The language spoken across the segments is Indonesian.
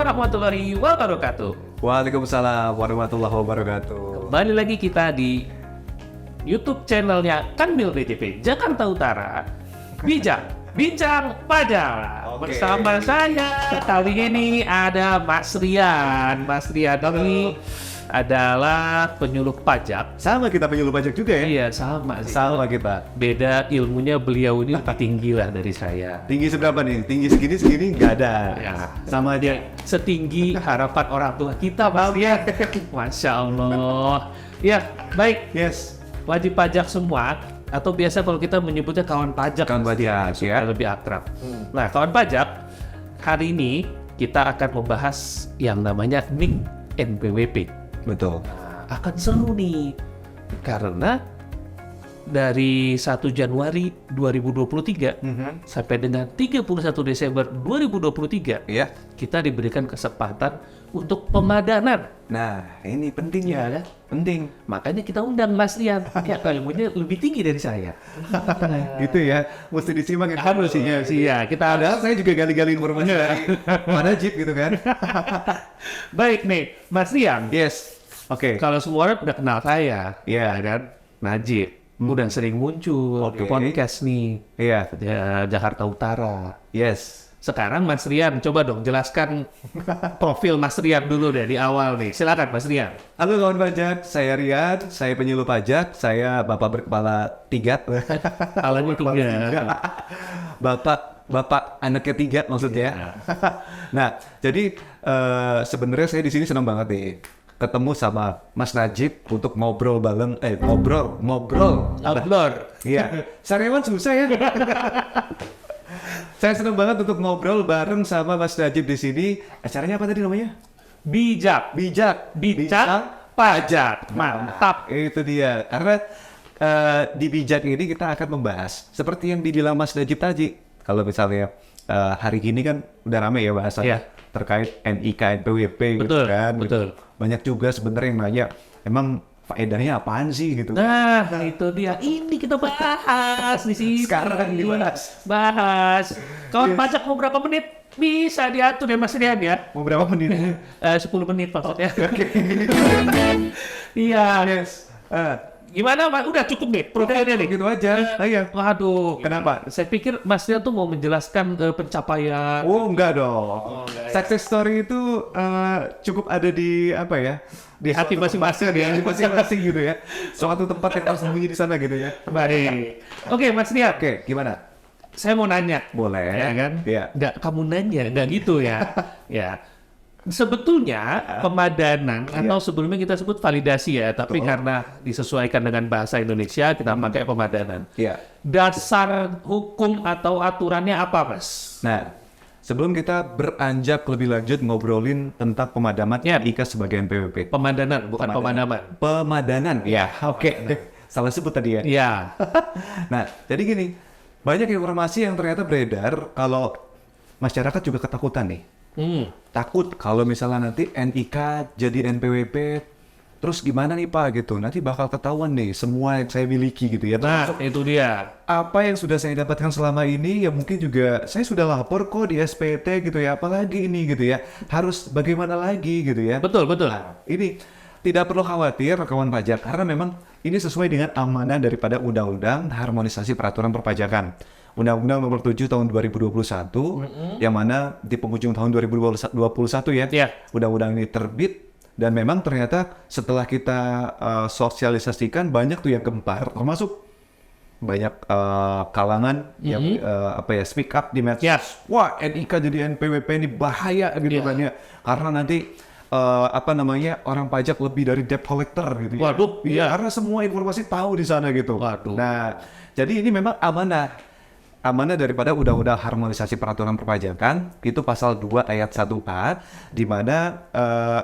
warahmatullahi wabarakatuh. Waalaikumsalam warahmatullahi wabarakatuh. Kembali lagi kita di YouTube channelnya Kanwil BTP Jakarta Utara. Bijak, bincang pajak. Oke. Bersama saya kali ini ada Mas Rian. Mas Rian ini adalah penyuluh pajak. Sama kita penyuluh pajak juga ya? Iya, sama sih. Sama kita. Beda ilmunya, beliau ini lebih tinggi lah dari saya. Tinggi seberapa nih? Tinggi segini nggak ada. Ya. Sama aja. Setinggi harapan orang tua kita, Mas Rian. Masya Allah. Ya, baik. Yes. Wajib pajak semua, atau biasa kalau kita menyebutnya kawan pajak. Kawan pajak ya. Lebih akrab. Nah, kawan pajak, hari ini kita akan membahas yang namanya NIK NPWP. Betul. Nah, akan seru nih, karena dari 1 Januari 2023 sampai dengan 31 Desember 2023, Iya. kita diberikan kesempatan untuk pemadanan. Nah, ini penting Ya ya. kan? Penting. Makanya kita undang Mas Rian. Ya, ilmunya lebih tinggi dari saya. Gitu ya. Mesti disimak ya. Harus ya, ya kita ada. Padahal saya juga gali-gali informasi dari mana Jeep gitu kan. Baik nih, Mas Rian. Yes. Oke. Kalau semua orang udah kenal saya, Iya. ya kan? Najib. Udah sering muncul di Oke. podcast nih. Iya. Ya, Jakarta Utara. Yes. Sekarang Mas Rian, coba dong jelaskan profil Mas Rian dulu deh di awal nih. Silakan Mas Rian. Halo kawan pajak, saya Rian, saya penyuluh pajak, saya bapak berkepala tiga. Alanya tiga. Bapak anak ketiga maksudnya. Nah, jadi sebenarnya saya di sini senang banget nih ketemu sama Mas Najib untuk ngobrol bareng, ngobrol. Outdoor. Iya, sariawan susah ya. Saya senang banget untuk ngobrol bareng sama Mas Najib di sini. Acaranya apa tadi namanya? Bijak. Bijak. Bincang pajak. Mantap. Itu dia. Karena di bijak ini kita akan membahas seperti yang dibilang Mas Najib tadi. Kalau misalnya hari ini kan udah rame ya bahasanya terkait NIK NPWP gitu Betul, kan. betul. Banyak juga sebenarnya yang nanya, emang faedahnya apaan sih gitu. Nah, itu dia. Ini kita bahas di sini. Sekarang gimana? Bahas. Kawan pajak mau berapa menit? Bisa diatur ya Mas Rian ya. Mau berapa menit? 10 menit maksudnya. Oke. Iya. Yes. Gimana Mas? Udah cukup nih profilnya nih. Gitu aja. Ayo. Waduh. Kenapa? Saya pikir Mas Rian tuh mau menjelaskan pencapaian. Oh enggak dong. Success story itu cukup ada di apa ya? Di Hati suatu masing-masing tempat, ya. di masing-masing gitu ya. Suatu tempat yang tersembunyi di sana gitu ya. Baik. Oke Mas Rian. Oke, gimana? Saya mau nanya. Boleh. Ya kan? Iya. Nggak kamu nanya, nggak gitu ya. Ya. Sebetulnya pemadanan atau sebelumnya kita sebut validasi ya, tapi karena disesuaikan dengan bahasa Indonesia kita pakai pemadanan. Iya. Dasar hukum atau aturannya apa, Mas? Nah, sebelum kita beranjak lebih lanjut ngobrolin tentang pemadaman Ya. NIK sebagai NPWP. Pemadanan, bukan pemadaman. Pemadanan. Ya, oke. Salah sebut tadi ya. Iya. Nah, jadi gini, banyak informasi yang ternyata beredar kalau masyarakat juga ketakutan nih. Takut kalau misalnya nanti NIK jadi NPWP, terus gimana nih Pak gitu, nanti bakal ketahuan nih semua yang saya miliki gitu ya. Nah, itu dia. Apa yang sudah saya dapatkan selama ini ya mungkin juga saya sudah lapor kok di SPT gitu ya, apalagi ini gitu ya, harus bagaimana lagi gitu ya. Betul, betul. Ini tidak perlu khawatir kawan pajak karena memang ini sesuai dengan amanah daripada Undang-Undang Harmonisasi Peraturan Perpajakan. Undang-Undang Nomor 7 Tahun 2021 yang mana di penghujung tahun 2021 ya. Iya. Undang-undang ini terbit dan memang ternyata setelah kita sosialisasikan banyak tuh yang gempar termasuk banyak kalangan yang speak up di medsos. Yes. Wah, NIK jadi NPWP ini bahaya gitu kan ya. Karena nanti orang pajak lebih dari debt collector gitu ya. Waduh, Iya, iya. karena semua informasi tahu di sana gitu. Waduh. Nah, jadi ini memang amanah daripada Undang-Undang Harmonisasi Peraturan Perpajakan itu pasal 2 ayat 1A di mana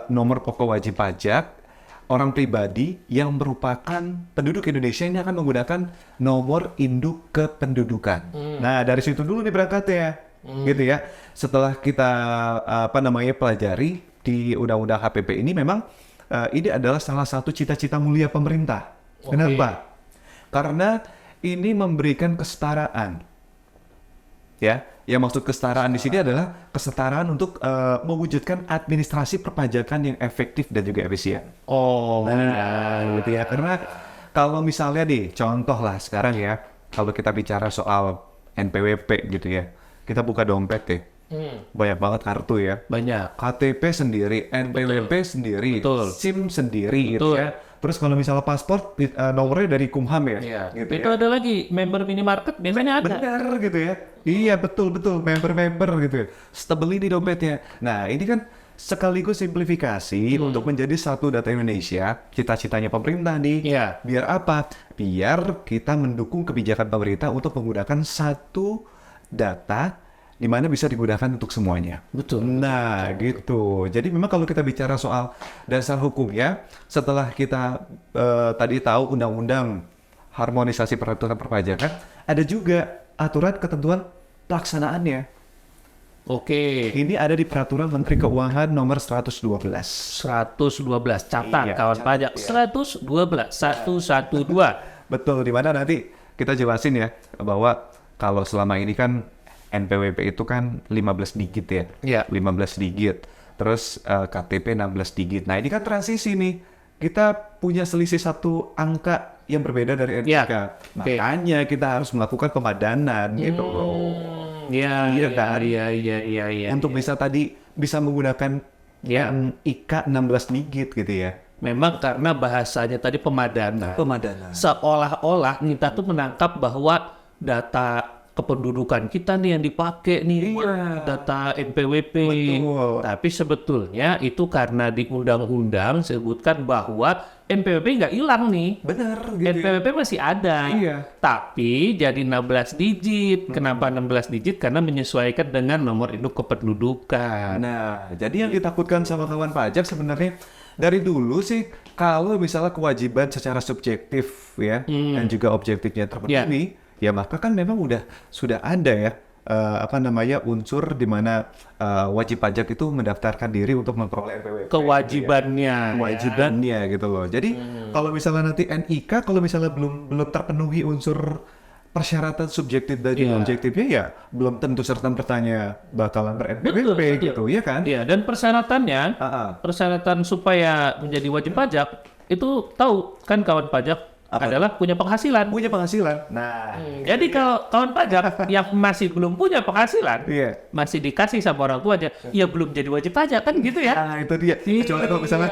nomor pokok wajib pajak orang pribadi yang merupakan penduduk Indonesia ini akan menggunakan nomor induk kependudukan. Nah, dari situ dulu nih berangkatnya. Gitu ya. Setelah kita pelajari di Undang-Undang HPP ini memang ini adalah salah satu cita-cita mulia pemerintah. Oke. Kenapa? Karena ini memberikan kesetaraan ya. Yang maksud kesetaraan di sini adalah kesetaraan untuk mewujudkan administrasi perpajakan yang efektif dan juga efisien. Oh, Gitu ya. Karena kalau misalnya nih, contoh lah sekarang ya, kalau kita bicara soal NPWP gitu ya, kita buka dompet deh, banyak banget kartu ya. banyak. KTP sendiri, NPWP sendiri, Betul. SIM sendiri gitu Betul. ya. Terus kalau misalnya paspor, nomornya dari Kumham ya. Iya. Gitu Itu ya. ada lagi member minimarket biasanya ada. Benar gitu ya. Iya betul member gitu ya. Stability dompetnya. Nah ini kan sekaligus simplifikasi untuk menjadi satu data Indonesia. Cita-citanya pemerintah nih. Iya. Biar apa? Biar kita mendukung kebijakan pemerintah untuk menggunakan satu data di mana bisa digunakan untuk semuanya. Betul. Nah, gitu. Jadi memang kalau kita bicara soal dasar hukumnya, setelah kita tadi tahu undang-undang harmonisasi peraturan perpajakan, ada juga aturan ketentuan pelaksanaannya. Oke. Ini ada di Peraturan Menteri Keuangan nomor 112. 112 catat Iya, kawan catat, pajak. iya. 112 112. Betul, di mana nanti kita jelasin ya bahwa kalau selama ini kan NPWP itu kan 15 digit ya. Iya. 15 digit. Terus KTP 16 digit. Nah, ini kan transisi nih. Kita punya selisih satu angka yang berbeda dari NPK. Iya. Oke. Makanya kita harus melakukan pemadanan gitu loh. Iya, Iya iya, kan? iya. Untuk bisa menggunakan Ya. IK 16 digit gitu ya. Memang karena bahasanya tadi pemadanan. Pemadanan. Seolah-olah kita tuh menangkap bahwa data kependudukan kita nih yang dipakai nih Iya. data NPWP. Betul. Tapi sebetulnya itu karena di undang-undang sebutkan bahwa NPWP nggak hilang nih. Benar gitu ya. NPWP masih ada. Iya. Tapi jadi 16 digit. Kenapa 16 digit? Karena menyesuaikan dengan nomor induk kependudukan. Nah, jadi yang ditakutkan sama kawan pajak sebenarnya dari dulu sih kalau misalnya kewajiban secara subjektif ya dan juga objektifnya terpenuhi, ya maka kan memang sudah ada ya unsur di mana wajib pajak itu mendaftarkan diri untuk memperoleh NPWP. Kewajibannya gitu loh. Jadi kalau misalnya nanti NIK kalau misalnya belum terpenuhi unsur persyaratan subjektif dan Iya. objektifnya ya belum tentu serta mertanya bakalan ber-NPWP Betul. gitu ya kan? Iya, dan persyaratannya, Ah. persyaratan supaya menjadi wajib pajak itu tahu kan kawan pajak adalah punya penghasilan. Punya penghasilan. Nah, Jadi kalau kawan pajak yang masih belum punya penghasilan, iya. masih dikasih sama orang tuanya, ya belum jadi wajib pajak kan gitu ya? Nah, itu dia. Kecuali kalau misalnya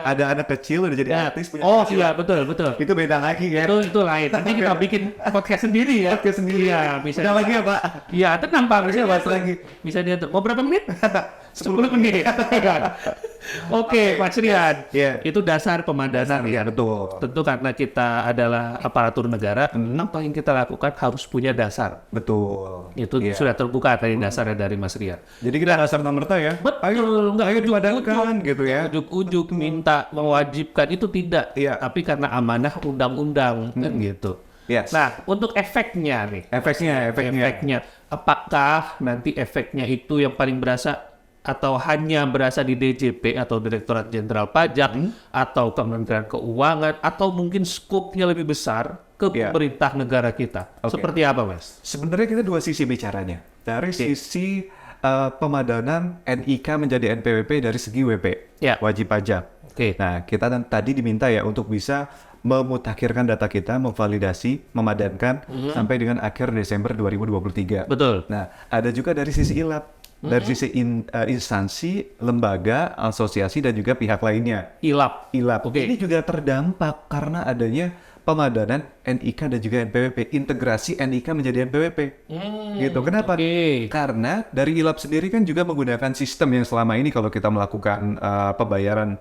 ada anak kecil udah jadi artis punya Oh penghasilan. iya betul. Itu beda lagi ya. Itu lain. Nanti kita bikin podcast sendiri ya. Podcast sendiri. Iya, bisa. Ada lagi ya, Pak? Iya, tenang Pak. Bisa Bahas lagi. Bisa diatur. Mau berapa menit? 10 menit. Oke, Mas Rian. Iya. Itu dasar pemadanan ya. Betul. Tentu karena kita adalah aparatur negara, apa yang kita lakukan harus punya dasar. Betul. Itu Iya. sudah terbuka dari dasarnya dari Mas Rian. Jadi kita nggak serta-merta ya. Betul, Ayo dipadankan gitu ya. Ujuk-ujuk minta mewajibkan itu tidak. Iya. Tapi karena amanah undang-undang kan gitu. Yes. Nah, untuk efeknya nih. Efeknya. Apakah nanti efeknya itu yang paling berasa atau hanya berasa di DJP atau Direktorat Jenderal Pajak atau Kementerian Keuangan atau mungkin skopnya lebih besar ke Iya. pemerintah negara kita? Oke. Seperti apa, Mas? Sebenarnya kita dua sisi bicaranya. Dari sisi pemadanan NIK menjadi NPWP dari segi WP, Ya. wajib pajak. Oke. Nah, kita tadi diminta ya untuk bisa memutakhirkan data kita, memvalidasi, memadankan sampai dengan akhir Desember 2023. Betul. Nah, ada juga dari sisi ILAP, dari sisi instansi, lembaga, asosiasi, dan juga pihak lainnya. ILAP. ILAP. Oke. Ini juga terdampak karena adanya pemadanan NIK dan juga NPWP, integrasi NIK menjadi NPWP. Gitu. Kenapa? Oke. Karena dari ILAP sendiri kan juga menggunakan sistem yang selama ini kalau kita melakukan pembayaran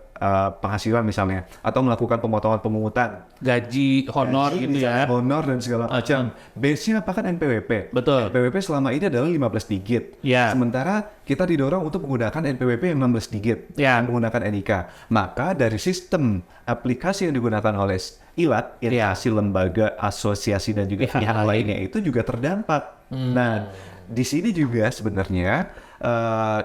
penghasilan misalnya, atau melakukan pemotongan pemungutan, Gaji, honor gitu ya. honor dan segala macam. Base-nya apa kan NPWP? Betul. NPWP selama ini adalah 15 digit. Ya. Sementara kita didorong untuk menggunakan NPWP yang 16 digit. Ya. Menggunakan NIK. Maka dari sistem aplikasi yang digunakan oleh ILAT, instansi lembaga, asosiasi dan juga pihak lainnya itu juga terdampak. Nah, di sini juga sebenarnya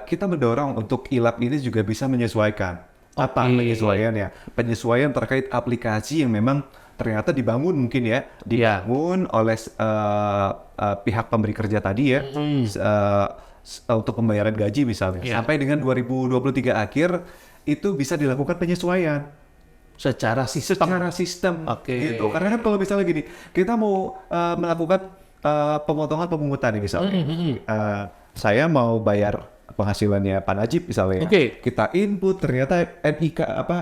kita mendorong untuk ILAP ini juga bisa menyesuaikan Apa penyesuaian ya? Penyesuaian terkait aplikasi yang memang ternyata dibangun mungkin ya, dibangun oleh pihak pemberi kerja tadi ya, untuk pembayaran gaji misalnya. Sampai dengan 2023 akhir itu bisa dilakukan penyesuaian secara sistem. Gitu. Karena kan kalau misalnya gini, kita mau melakukan pemotongan pemungutan nih misalnya. Saya mau bayar penghasilannya Pak Najib misalnya. Kita input ternyata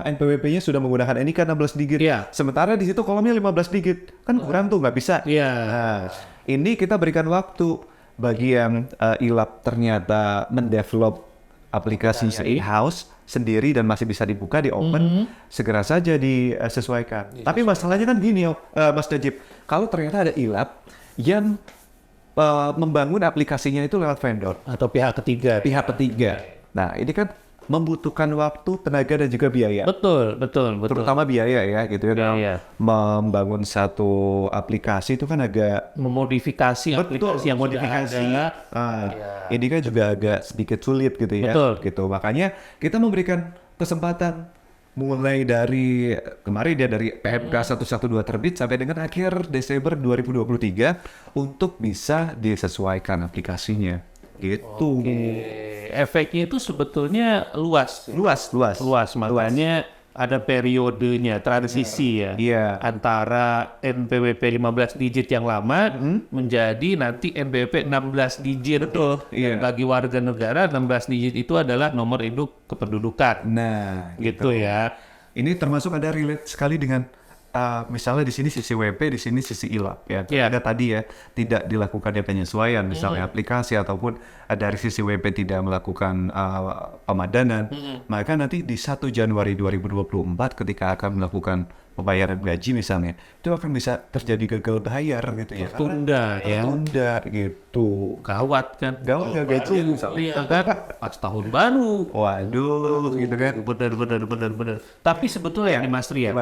NPWP-nya sudah menggunakan NIK 16 digit. Sementara di situ kolomnya 15 digit. Kan kurang tuh, nggak bisa. Nah, ini kita berikan waktu bagi yang ILAP ternyata mendevelop aplikasi in-house sendiri dan masih bisa dibuka di open, segera saja disesuaikan. Tapi masalahnya kan gini Mas Najib, kalau ternyata ada ILAP yang membangun aplikasinya itu lewat vendor Atau pihak ketiga. Nah, ini kan membutuhkan waktu, tenaga dan juga biaya. Betul. Terutama biaya ya gitu ya. Membangun satu aplikasi itu kan agak memodifikasi aplikasi yang modifikasi. Ini kan juga agak sedikit sulit gitu ya. Gitu. Makanya kita memberikan kesempatan mulai dari kemarin ya, dari PMK 112 terbit sampai dengan akhir Desember 2023 untuk bisa disesuaikan aplikasinya gitu. Efeknya itu sebetulnya luas, makanya ada periodenya transisi ya, antara NPWP 15 digit yang lama menjadi nanti NPWP 16 digit. Bagi warga negara 16 digit itu adalah nomor induk kependudukan. Nah, gitu ya. Ini termasuk ada relate sekali dengan misalnya di sini sisi WP, di sini sisi ILAP ya. Ada tadi ya, tidak dilakukannya penyesuaian misalnya aplikasi ataupun dari sisi WP tidak melakukan pemadanan. Maka nanti di 1 Januari 2024 ketika akan melakukan pembayaran gaji misalnya, itu akan bisa terjadi gagal bayar gitu ya. Tunda gitu. Gawat kan. Gawat gaji misalnya. Kan pas tahun baru. Waduh, gitu kan. Bener. Tapi sebetulnya nih Mas Tri ya,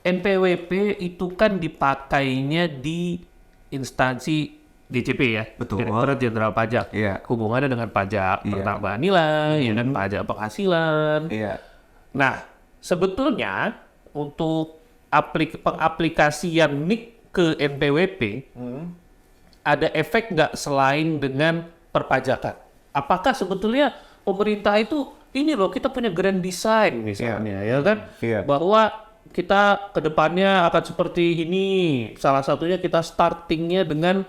NPWP itu kan dipakainya di instansi DJP ya, Direktorat Jenderal Pajak. Hubungannya dengan pajak pertambahan nilai, ya kan, pajak penghasilan. Nah, sebetulnya untuk pengaplikasian NIK ke NPWP ada efek nggak selain dengan perpajakan? Apakah sebetulnya pemerintah itu ini loh, kita punya grand design misalnya, ya kan, bahwa kita ke depannya akan seperti ini. Salah satunya kita startingnya dengan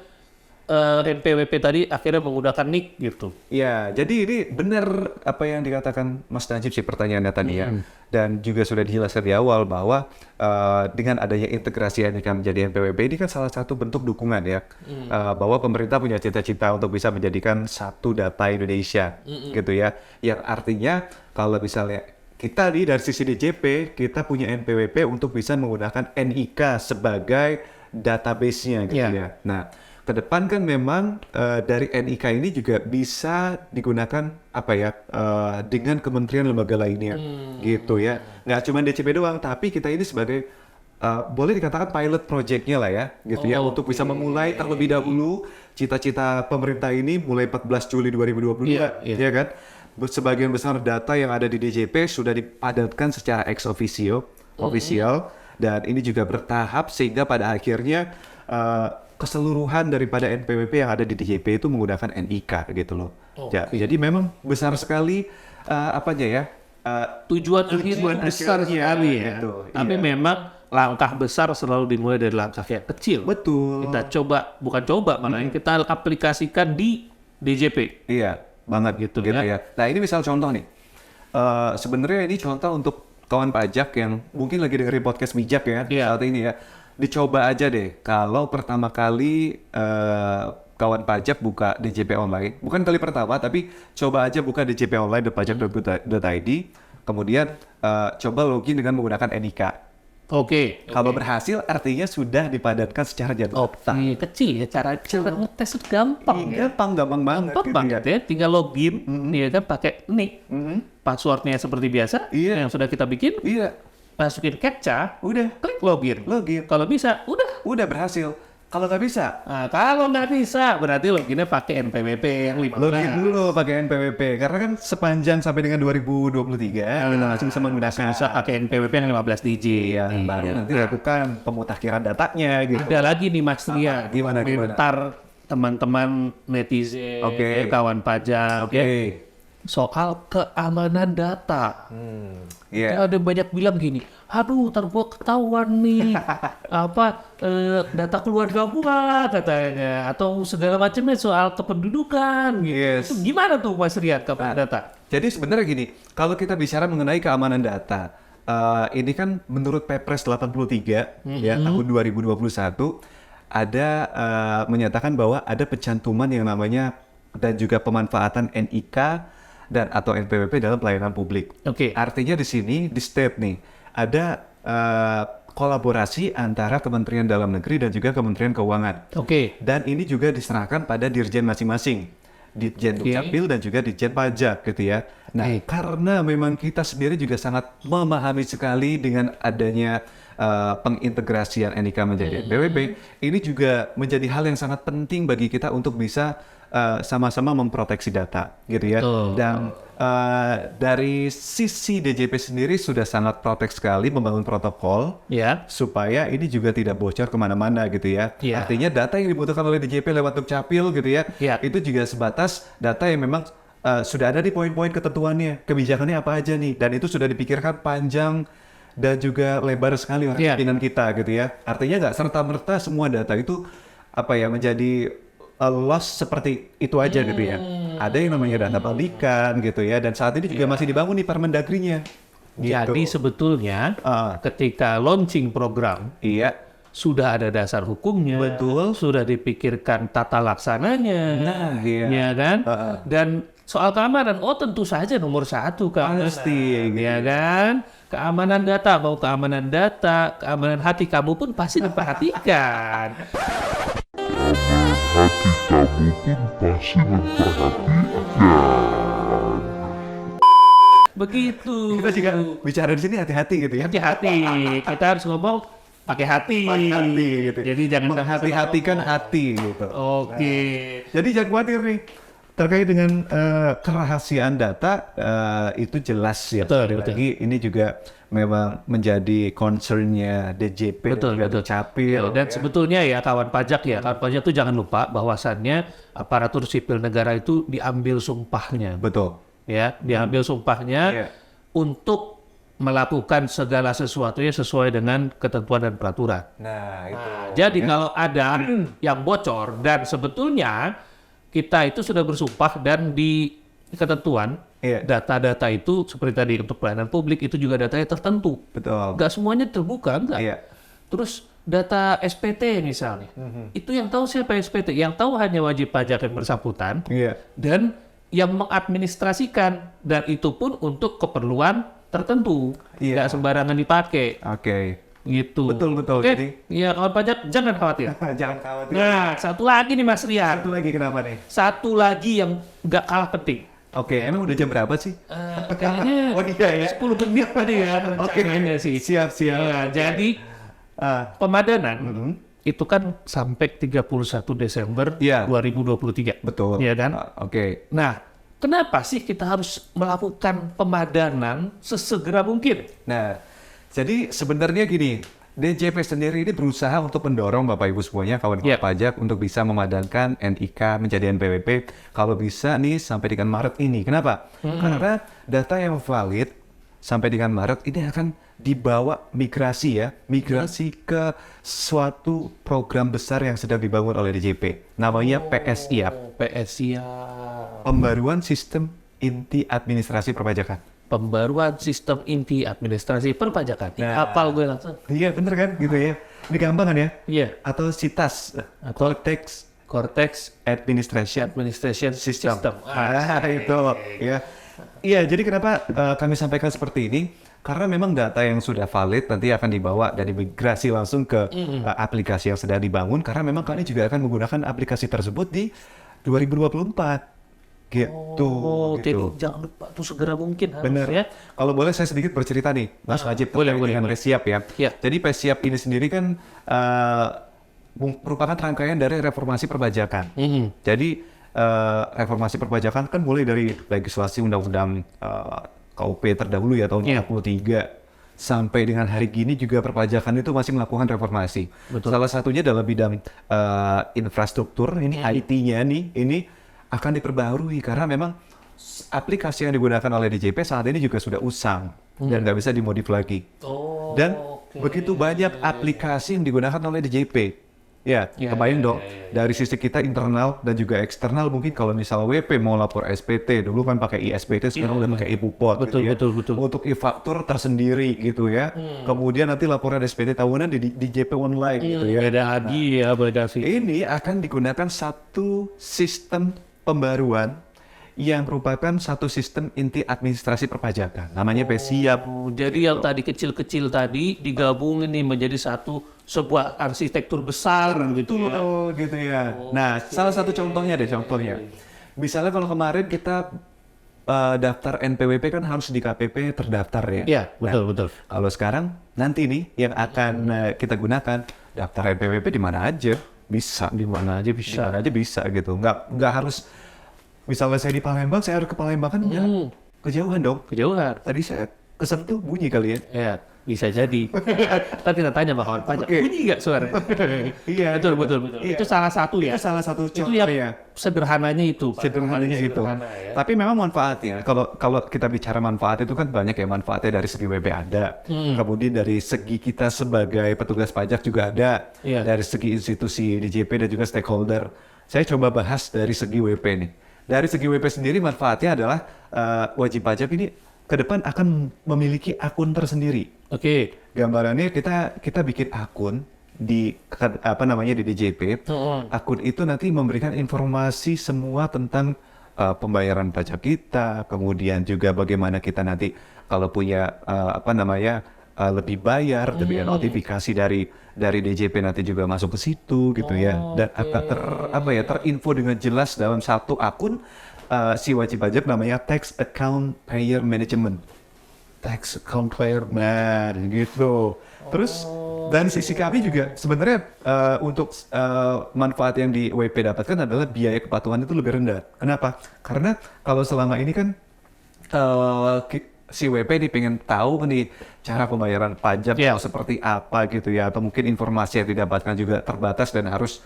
NPWP tadi akhirnya menggunakan NIK gitu. Ya, jadi ini benar apa yang dikatakan Mas Najib sih pertanyaannya tadi ya. Dan juga sudah dijelaskan di awal bahwa dengan adanya integrasi yang akan menjadi NPWP ini kan salah satu bentuk dukungan ya. Bahwa pemerintah punya cita-cita untuk bisa menjadikan satu data Indonesia gitu ya. Yang artinya kalau misalnya kita nih dari sisi DJP, kita punya NPWP untuk bisa menggunakan NIK sebagai database-nya gitu ya. Nah, ke depan kan memang dari NIK ini juga bisa digunakan dengan kementerian lembaga lainnya gitu ya. Nggak cuma DJP doang, tapi kita ini sebagai boleh dikatakan pilot project-nya lah ya gitu ya, untuk bisa memulai terlebih dahulu cita-cita pemerintah ini mulai 14 Juli 2022 ya kan. Sebagian besar data yang ada di DJP sudah dipadatkan secara ex officio, dan ini juga bertahap sehingga pada akhirnya keseluruhan daripada NPWP yang ada di DJP itu menggunakan NIK gitu loh. Jadi memang besar sekali tujuan besar sekali ya. Tapi memang langkah besar selalu dimulai dari langkah yang kecil. Betul. Kita malah kita aplikasikan di DJP. Iya. Banget gitu ya. Nah, ini misal contoh nih. Sebenarnya ini contoh untuk kawan pajak yang mungkin lagi dengerin podcast bijak ya saat ini ya. Dicoba aja deh kalau pertama kali kawan pajak buka DJP online. Bukan kali pertama, tapi coba aja buka DJP online .pajak.id. Kemudian coba login dengan menggunakan NIK. Kalau berhasil artinya sudah dipadatkan secara jadwal. Kecil ya, cara ngetes itu gampang. Gampang banget. Banget ya, tinggal login, ya kan, pakai NIK, passwordnya seperti biasa, yang sudah kita bikin, masukin captcha, udah klik login. Kalau bisa, udah berhasil. Kalau nggak bisa, Nah, kalau nggak bisa, berarti loginnya pakai NPWP yang 15. login dulu pakai NPWP. Karena kan sepanjang sampai dengan 2023, kita masih bisa menggunakan Bisa pakai NPWP yang 15 digit. ya, baru nanti lakukan pemutakhiran datanya gitu. Ada lagi nih Mas Ria, Gimana? komentar teman-teman netizen, Oke. kawan pajak, Oke. ya, soal keamanan data. Iya. Ada banyak bilang gini, aduh ntar gua ketahuan nih data keluarga gua katanya, atau segala macamnya soal kependudukan gitu. Yes. Itu gimana tuh Mas Rian keamanan data? Jadi sebenarnya gini, kalau kita bicara mengenai keamanan data, ini kan menurut Perpres 83 ya tahun 2021 ada menyatakan bahwa ada pencantuman yang namanya dan juga pemanfaatan NIK dan atau NPWP dalam pelayanan publik. Oke. Artinya di sini di step nih ada kolaborasi antara Kementerian Dalam Negeri dan juga Kementerian Keuangan. Oke. Dan ini juga diserahkan pada dirjen masing-masing, Ditjen Dukcapil dan juga Ditjen Pajak gitu ya. Nah, karena memang kita sendiri juga sangat memahami sekali dengan adanya pengintegrasian NIK menjadi NPWP, ini juga menjadi hal yang sangat penting bagi kita untuk bisa sama-sama memproteksi data gitu ya. Betul. Dan dari sisi DJP sendiri sudah sangat protek sekali membangun protokol Ya. supaya ini juga tidak bocor kemana-mana gitu ya. Iya. Artinya data yang dibutuhkan oleh DJP lewat Dukcapil gitu ya, Iya. itu juga sebatas data yang memang sudah ada di poin-poin ketentuannya, kebijakannya apa aja nih, dan itu sudah dipikirkan panjang dan juga lebar sekali oleh Iya. pimpinan kita gitu ya. Artinya nggak serta-merta semua data itu menjadi loss seperti itu aja gitu ya. Ada yang namanya data pabrikan gitu ya, dan saat ini juga masih dibangun nih Permendagrinya. Jadi sebetulnya Ah. ketika launching program Iya. sudah ada dasar hukumnya, Betul. sudah dipikirkan tata laksananya, Nah, iya. ya kan? Dan soal keamanan, tentu saja nomor satu keamanan, Pasti, gitu. ya kan? Keamanan data, mau keamanan data, keamanan hati kamu pun pasti diperhatikan. hati kamu pun pasti memperhatikan. Begitu. Kita juga bicara di sini hati-hati gitu ya. Hati-hati, kita harus ngomong pakai hati. Hati gitu. Jadi jangan menghati-hatikan hati gitu. Oke. Jadi jangan khawatir nih terkait dengan kerahasiaan data itu jelas ya. Betul, Sekali lagi ini juga memang menjadi concernnya DJP Betul, dan betul. Dukcapil. Dan sebetulnya ya kawan pajak itu jangan lupa bahwasannya aparatur sipil negara itu diambil sumpahnya, Betul. ya, diambil sumpahnya Iya. untuk melakukan segala sesuatunya sesuai dengan ketentuan dan peraturan. Nah, itu. Jadi kalau ada yang bocor dan sebetulnya kita itu sudah bersumpah dan di ketentuan Iya. data-data itu seperti tadi untuk pelayanan publik itu juga datanya tertentu. Betul. Nggak semuanya terbuka, enggak. Iya. Terus data SPT misalnya, itu yang tahu siapa SPT? Yang tahu hanya wajib pajak yang bersangkutan Iya. dan yang mengadministrasikan, dan itu pun untuk keperluan tertentu, Iya. nggak sembarangan dipakai, Oke. gitu. Betul. Oke, Jadi ya kawan pajak jangan khawatir. jangan khawatir. Nah, satu lagi nih Mas Rian, Satu lagi kenapa nih? satu lagi yang nggak kalah penting. Oke, emang udah jam berapa sih? Kayaknya Oh iya ya. 10 menit tadi ya rencananya sih. Siap. Ya, jadi pemadanan itu kan sampai 31 Desember Iya. 2023. Betul. Iya kan? Oke. Nah, kenapa sih kita harus melakukan pemadanan sesegera mungkin? Nah, jadi sebenarnya gini, DJP sendiri ini berusaha untuk mendorong Bapak Ibu semuanya kawan-kawan Yep. pajak untuk bisa memadankan NIK menjadi NPWP kalau bisa nih sampai dengan Maret ini. Kenapa? Karena data yang valid sampai dengan Maret ini akan dibawa migrasi ke suatu program besar yang sedang dibangun oleh DJP. Namanya PSIAP, PSI ya. Pembaruan Sistem Inti Administrasi Perpajakan. Pembaruan sistem inti administrasi perpajakan. Nah. Hafal gue langsung. Iya bener kan gitu ya. Ini gampang kan ya? Iya. Atau CITAS, Atau Cortex Cortex Administration Administration System. System. Itu ya. Iya, jadi kenapa kami sampaikan seperti ini? Karena memang data yang sudah valid nanti akan dibawa dan dimigrasi langsung ke aplikasi yang sedang dibangun, karena memang kami juga akan menggunakan aplikasi tersebut di 2024. Gitu. Jadi gitu. jangan lupa tuh segera mungkin harus Bener ya. Kalau boleh saya sedikit bercerita nih, Mas Wajib boleh, terkait dengan boleh. PSIAP ya. Iya. Jadi PSIAP ini sendiri kan merupakan rangkaian dari reformasi perpajakan. Jadi reformasi perpajakan kan mulai dari legislasi undang-undang KUP terdahulu ya tahun 43 sampai dengan hari gini juga perpajakan itu masih melakukan reformasi. Salah satunya dalam bidang infrastruktur, ini IT-nya nih, ini akan diperbaharui karena memang aplikasi yang digunakan oleh DJP saat ini juga sudah usang dan nggak bisa dimodif lagi. Dan begitu banyak aplikasi yang digunakan oleh DJP. Ya, kebayang dong. Dari sisi kita internal dan juga eksternal, mungkin kalau misal WP mau lapor SPT, dulu kan pakai ISPT, sekarang udah pakai Ibu-Pot. Betul. Untuk e-faktur tersendiri gitu ya. Kemudian nanti laporan SPT tahunan di DJP online gitu ya. Beda lagi ya, beda sih. Ini akan digunakan satu sistem pembaruan yang merupakan satu sistem inti administrasi perpajakan. Namanya PSIAP. Jadi yang tadi kecil-kecil tadi digabungin nih menjadi sebuah arsitektur besar gitu ya. Gitu ya. Nah, salah satu contohnya. Misalnya kalau kemarin kita daftar NPWP kan harus di KPP terdaftar ya. Iya, betul. Kalau sekarang nanti nih yang akan kita gunakan daftar NPWP di mana aja bisa. Di mana aja bisa. Gitu. Nggak harus. Misalnya saya di Palembang, saya harus ke Palembang kan kejauhan dong. Kejauhan. Tadi saya kesentuh bunyi kali ya. Ya, bisa jadi. Ntar kita tanya sama kawan pajak. Bunyi nggak suara? Iya, Betul. Iya. Itu salah satu ya. Itu salah satu Itu contoh yang ya. sederhananya itu. Sederhananya itu. Ya. Tapi memang manfaatnya, kalau kita bicara manfaat itu kan banyak ya manfaatnya dari segi WP ada. Kemudian dari segi kita sebagai petugas pajak juga ada. Iya. Dari segi institusi DJP dan juga stakeholder. Saya coba bahas dari segi WP nih. Dari segi WP sendiri manfaatnya adalah wajib pajak ini ke depan akan memiliki akun tersendiri. Oke. Gambarannya kita bikin akun di di DJP. Akun itu nanti memberikan informasi semua tentang pembayaran pajak kita, kemudian juga bagaimana kita nanti kalau punya lebih bayar, lebih notifikasi dari DJP nanti juga masuk ke situ gitu ya, dan akan terinfo dengan jelas dalam satu akun si wajib pajak namanya Tax Account Payer Management. Tax Account Payer gitu. Terus dari sisi kami juga sebenarnya untuk manfaat yang di WP dapatkan adalah biaya kepatuhan itu lebih rendah. Kenapa? Karena kalau selama ini kan si WP ini pengen tahu nih cara pembayaran pajak seperti apa gitu ya, atau mungkin informasi yang didapatkan juga terbatas dan harus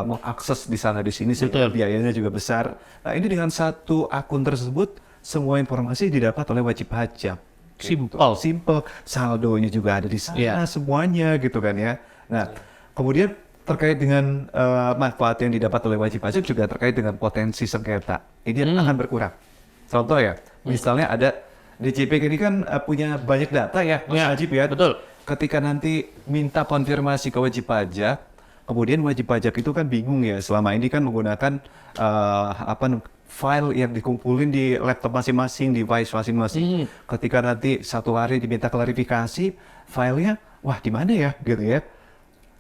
mengakses di sana di sini sehingga biayanya juga besar. Nah ini dengan satu akun tersebut semua informasi didapat oleh wajib pajak. Simple, saldonya juga ada di sana semuanya gitu kan ya. Nah kemudian terkait dengan manfaat yang didapat oleh wajib pajak juga terkait dengan potensi sengketa. Ini akan berkurang. Contoh ya, misalnya ada DJP ini kan punya banyak data ya, wajib ya. Betul. Ketika nanti minta konfirmasi ke wajib pajak, kemudian wajib pajak itu kan bingung ya. Selama ini kan menggunakan file yang dikumpulin di laptop masing-masing, device masing-masing. Ketika nanti satu hari diminta klarifikasi, filenya, wah di mana ya, gitu ya.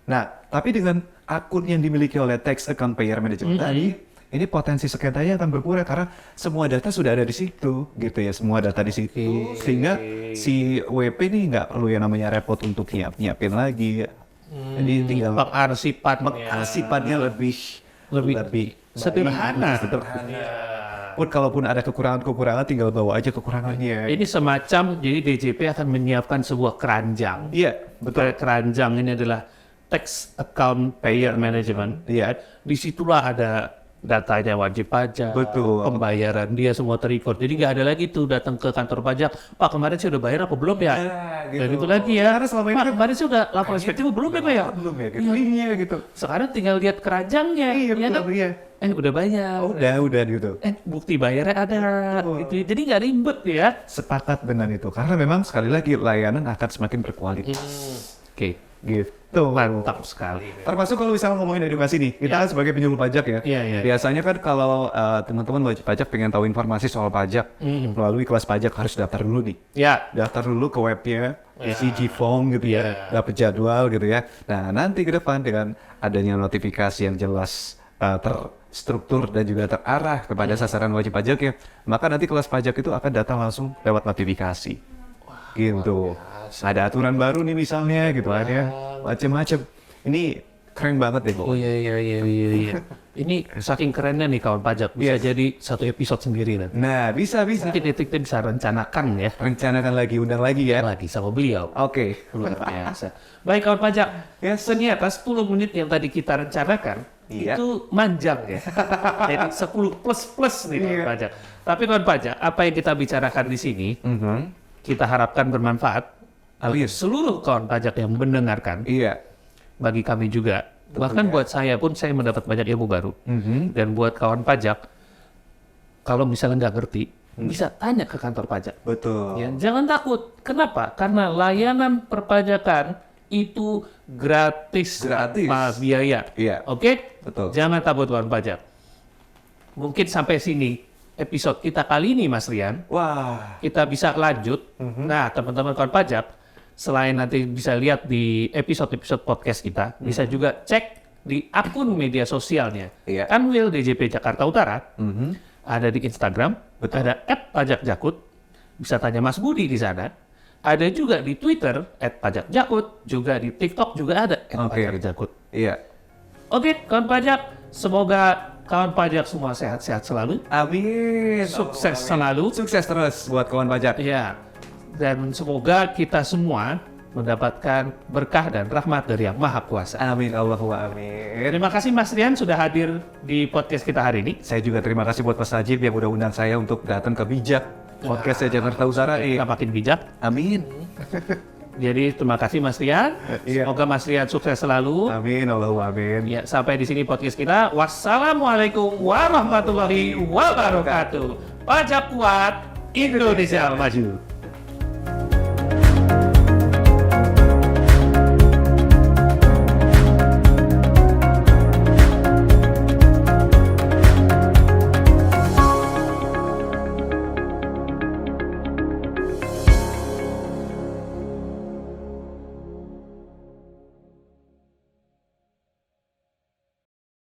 Nah, tapi dengan akun yang dimiliki oleh Tax Account Payer Management tadi, ini potensi sengketanya akan berkurang karena semua data sudah ada di situ, gitu ya, semua data di situ, sehingga si WP ini nggak perlu yang namanya repot untuk nyiapin lagi. Jadi tinggal pengarsipannya lebih sederhana. Pun kalaupun ada kekurangan tinggal bawa aja kekurangannya. Ini semacam jadi DJP akan menyiapkan sebuah keranjang. Iya, betul. Keranjang ini adalah Tax Account Payer Management. Iya. Disitulah ada datanya wajib pajak, pembayaran dia semua terrecord. Jadi nggak ada lagi tuh datang ke kantor pajak, Pak kemarin saya udah bayar apa belum ya? Dan itu lagi ya. Karena selama ini Pak kemarin saya udah lapor SPT belum ya Pak ya? Belum ya, gitu. Iya gitu. Sekarang tinggal lihat keranjangnya. Iya betul. Iya. Udah bayar. Udah gitu. Bukti bayarnya ada. Gitu. Jadi nggak ribet ya. Sepakat dengan itu. Karena memang sekali lagi layanan akan semakin berkualitas. Oke. Gitu. Mantap sekali. Termasuk kalau misalnya ngomongin edukasi nih, kita sebagai penyuluh pajak ya. Iya. Biasanya kan kalau teman-teman wajib pajak pengen tahu informasi soal pajak, melalui kelas pajak harus daftar dulu nih. Ya. Daftar dulu ke webnya, isi G-Form gitu ya, dapat jadwal gitu ya. Nah nanti ke depan dengan adanya notifikasi yang jelas, terstruktur dan juga terarah kepada sasaran wajib pajak ya, maka nanti kelas pajak itu akan datang langsung lewat notifikasi. Gitu. Ada aturan baru nih misalnya gitu kan ya, macam-macam. Ini Keren banget deh, Oh Bu. iya. Ini saking kerennya nih kawan pajak, bisa jadi satu episode sendiri nanti. Nah, bisa. Mungkin kita bisa rencanakan ya Rencanakan lagi, undang lagi ya. lagi sama beliau. Oke. Luar biasa. Baik kawan pajak, ternyata 10 menit yang tadi kita rencanakan Iya. itu manjang ya. Jadi 10 plus nih kawan pajak. Tapi kawan pajak, apa yang kita bicarakan di sini, kita harapkan bermanfaat bagi seluruh kawan pajak yang mendengarkan, Iya. bagi kami juga. Bahkan buat saya pun, saya mendapat banyak ilmu baru. Dan buat kawan pajak, kalau misalnya nggak ngerti, bisa tanya ke kantor pajak. Betul. Ya, jangan takut. Kenapa? Karena layanan perpajakan itu gratis, Gratis. tanpa biaya. Iya. Oke? Betul. Jangan takut kawan pajak. Mungkin sampai sini episode kita kali ini, Mas Rian. Wah. Kita bisa lanjut. Nah, teman-teman kawan pajak, selain nanti bisa lihat di episode-episode podcast kita, bisa juga cek di akun media sosialnya. Iya. Kanwil DJP Jakarta Utara, ada di Instagram, ada @pajakjakut, bisa tanya Mas Budi di sana. Ada juga di Twitter @pajakjakut, juga di TikTok juga ada @pajakjakut. Iya. Oke, kawan pajak, semoga kawan pajak semua sehat-sehat selalu, Amin. sukses selalu. Sukses terus buat kawan pajak. Ya, dan semoga kita semua mendapatkan berkah dan rahmat dari Yang Maha Kuasa. Amin Allahumma amin. Terima kasih Mas Rian sudah hadir di podcast kita hari ini. Saya juga terima kasih buat Mas Najib yang udah undang saya untuk datang ke Bijak Podcast Jakarta Utara. Kita makin bijak. Amin. Jadi terima kasih Mas Rian. Iya. Semoga Mas Rian sukses selalu. Amin Allahumma amin. Ya, sampai di sini podcast kita. Wassalamualaikum warahmatullahi wabarakatuh. Pajak kuat, Indonesia maju.